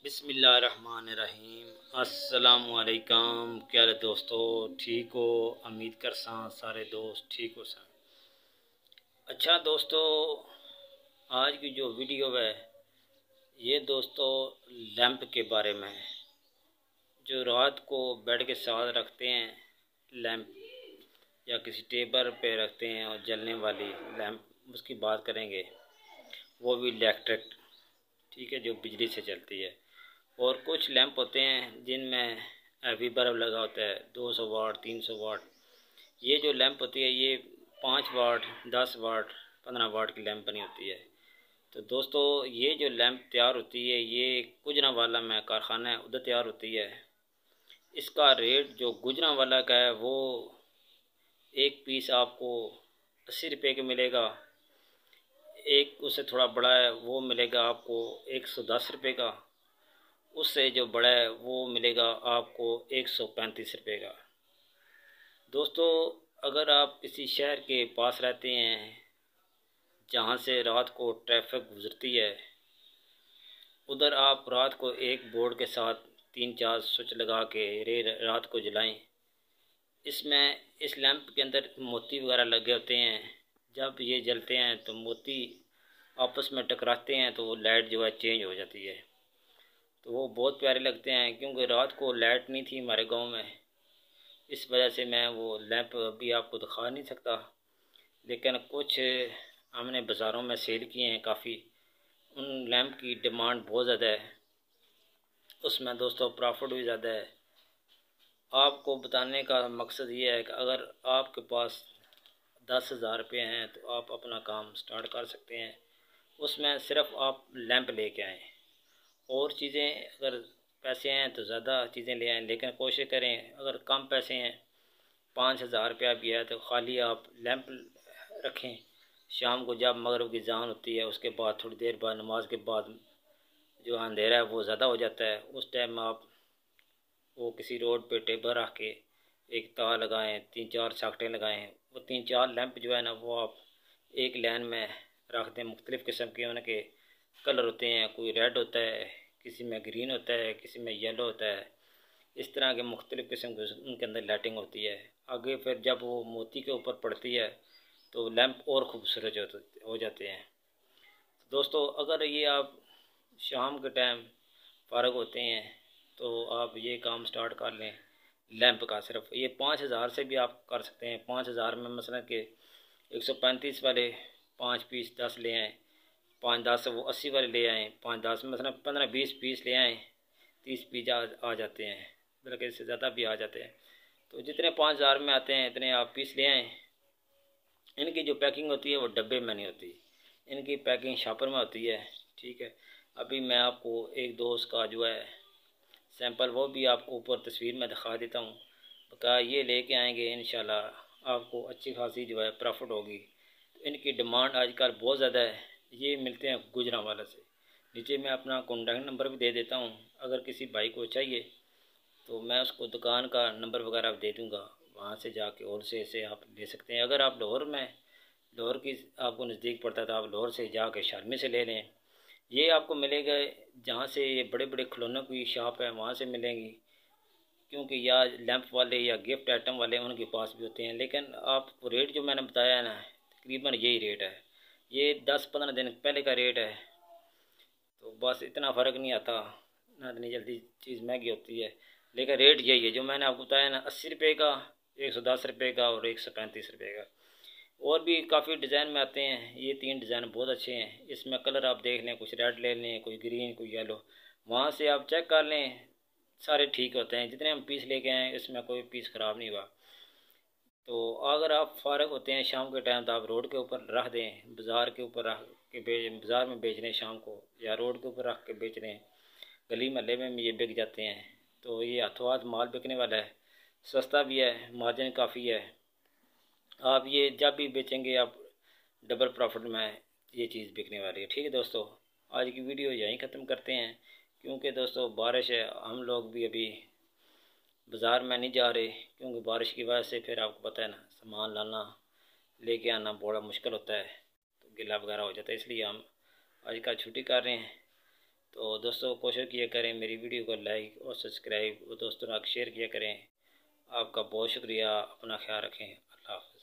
बिस्मिल्लाहिर्रहमानिर्रहीम। अस्सलामुअलैकुम। क्या हाल है दोस्तों, ठीक हो? उम्मीद कर सारे दोस्त ठीक हो सन। अच्छा दोस्तों, आज की जो वीडियो है ये दोस्तों लैंप के बारे में है, जो रात को बेड के साथ रखते हैं लैंप, या किसी टेबल पे रखते हैं और जलने वाली लैंप, उसकी बात करेंगे। वो भी इलेक्ट्रिक, ठीक है, जो बिजली से चलती है। और कुछ लैंप होते हैं जिनमें हैवी बल्ब लगा होता है, 200 वाट 300 वाट। ये जो लैंप होती है ये 5 वाट 10 वाट 15 वाट की लैंप बनी होती है। तो दोस्तों ये जो लैंप तैयार होती है ये गुजरांवाला में कारखाना है, उधर तैयार होती है। इसका रेट जो गुजरांवाला का है वो एक पीस आपको 80 रुपये का मिलेगा। एक उससे थोड़ा बड़ा है वो मिलेगा आपको 110 रुपये का। उससे जो बड़ा है वो मिलेगा आपको 135 रुपये का। दोस्तों अगर आप किसी शहर के पास रहते हैं जहाँ से रात को ट्रैफिक गुजरती है, उधर आप रात को एक बोर्ड के साथ 3-4 स्विच लगा के रात को जलाएं। इसमें इस लैंप के अंदर मोती वगैरह लगे होते हैं। जब ये जलते हैं तो मोती आपस में टकराते हैं तो लाइट जो है चेंज हो जाती है। तो वो बहुत प्यारे लगते हैं, क्योंकि रात को लाइट नहीं थी हमारे गांव में, इस वजह से मैं वो लैंप अभी आपको दिखा नहीं सकता। लेकिन कुछ हमने बाज़ारों में सेल किए हैं काफ़ी। उन लैंप की डिमांड बहुत ज़्यादा है, उसमें दोस्तों प्रॉफिट भी ज़्यादा है। आपको बताने का मकसद ये है कि अगर आपके पास 10,000 रुपये हैं तो आप अपना काम स्टार्ट कर सकते हैं। उसमें सिर्फ आप लैंप लेके आएँ, और चीज़ें अगर पैसे हैं तो ज़्यादा चीज़ें ले आएँ। लेकिन कोशिश करें अगर कम पैसे हैं, 5,000 रुपया भी है, तो खाली आप लैंप रखें। शाम को जब मगरिब की ज़ान होती है उसके बाद थोड़ी देर बाद नमाज के बाद जो अंधेरा है वो ज़्यादा हो जाता है, उस टाइम आप वो किसी रोड पे टेबल रख के एक तार लगाएं, 3-4 सॉकेटें लगाएं। वो 3-4 लैंप जो है ना वो आप एक लाइन में रख दें। मुख्तलिफ़ किस्म के उनके कलर होते हैं, कोई रेड होता है, किसी में ग्रीन होता है, किसी में येलो होता है। इस तरह के मुख्तलिफ़ किस्म के उनके अंदर लाइटिंग होती है। आगे फिर जब वो मोती के ऊपर पड़ती है तो लैंप और खूबसूरत हो जाते हैं। दोस्तों अगर ये आप शाम के टाइम फ़ारग होते हैं तो आप ये काम स्टार्ट कर लें लैंप का। सिर्फ ये 5,000 से भी आप कर सकते हैं। 5,000 में मसलन के 135 वाले 5 पीस 10 ले आएँ, 5-10 वो 80 वाले ले आएँ, 5-10 मतलब 15-20 पीस ले आएँ, 30 पीस आ जाते हैं, बल्कि इससे ज़्यादा भी आ जाते हैं। तो जितने 5,000 में आते हैं इतने आप पीस ले आएँ। इनकी जो पैकिंग होती है वो डब्बे में नहीं होती, इनकी पैकिंग शॉपर में होती है, ठीक है। अभी मैं आपको एक दोस्त का जो है सैंपल वो भी आपको ऊपर तस्वीर में दिखा देता हूँ। बका ये लेके आएंगे इंशाल्लाह आपको अच्छी खासी जो है प्रॉफिट होगी। तो इनकी डिमांड आजकल बहुत ज़्यादा है। ये मिलते हैं गुजरांवाला से। नीचे मैं अपना कॉन्टैक्ट नंबर भी दे देता हूँ, अगर किसी भाई को चाहिए तो मैं उसको दुकान का नंबर वगैरह दे दूँगा, वहाँ से जाके और से आप ले सकते हैं। अगर आप लाहौर की आपको नज़दीक पड़ता है तो आप लाहौर से जाके शारमी से ले लें। ये आपको मिलेगा जहाँ से ये बड़े बड़े खिलौनों की शॉप है वहाँ से मिलेंगी, क्योंकि या लैंप वाले या गिफ्ट आइटम वाले उनके पास भी होते हैं। लेकिन आपको रेट जो मैंने बताया है ना, तकरीबन यही रेट है। ये 10-15 दिन पहले का रेट है, तो बस इतना फ़र्क नहीं आता ना, इतनी जल्दी चीज़ महंगी होती है। लेकिन रेट यही है जो मैंने आपको बताया ना, 80 रुपये का, 110 रुपये का और 135 रुपये का। और भी काफ़ी डिज़ाइन में आते हैं। ये 3 डिज़ाइन बहुत अच्छे हैं। इसमें कलर आप देख लें, कुछ रेड ले लें, कोई ग्रीन, कोई येलो, वहाँ से आप चेक कर लें, सारे ठीक होते हैं। जितने हम पीस लेके आए इसमें कोई पीस ख़राब नहीं हुआ। तो अगर आप फ़ारग होते हैं शाम के टाइम तो आप रोड के ऊपर रख दें, बाज़ार के ऊपर रख के बाज़ार में बेच लें शाम को, या रोड के ऊपर रख के बेच लें। गली महल्ले में ये बिक जाते हैं। तो ये हाथों हाथ माल बिकने वाला है, सस्ता भी है, मार्जिन काफ़ी है। आप ये जब भी बेचेंगे आप डबल प्रॉफिट में ये चीज़ बिकने वाली है। ठीक है दोस्तों, आज की वीडियो यहीं ख़त्म करते हैं, क्योंकि दोस्तों बारिश है, हम लोग भी अभी बाज़ार में नहीं जा रहे, क्योंकि बारिश की वजह से फिर आपको पता है ना, सामान लाना लेके आना बड़ा मुश्किल होता है, तो गीला वगैरह हो जाता है, इसलिए हम आज का छुट्टी कर रहे हैं। तो दोस्तों कोशिश किया करें मेरी वीडियो को लाइक और सब्सक्राइब और दोस्तों आप शेयर किया करें। आपका बहुत शुक्रिया। अपना ख्याल रखें। अल्लाह हाफ़िज़।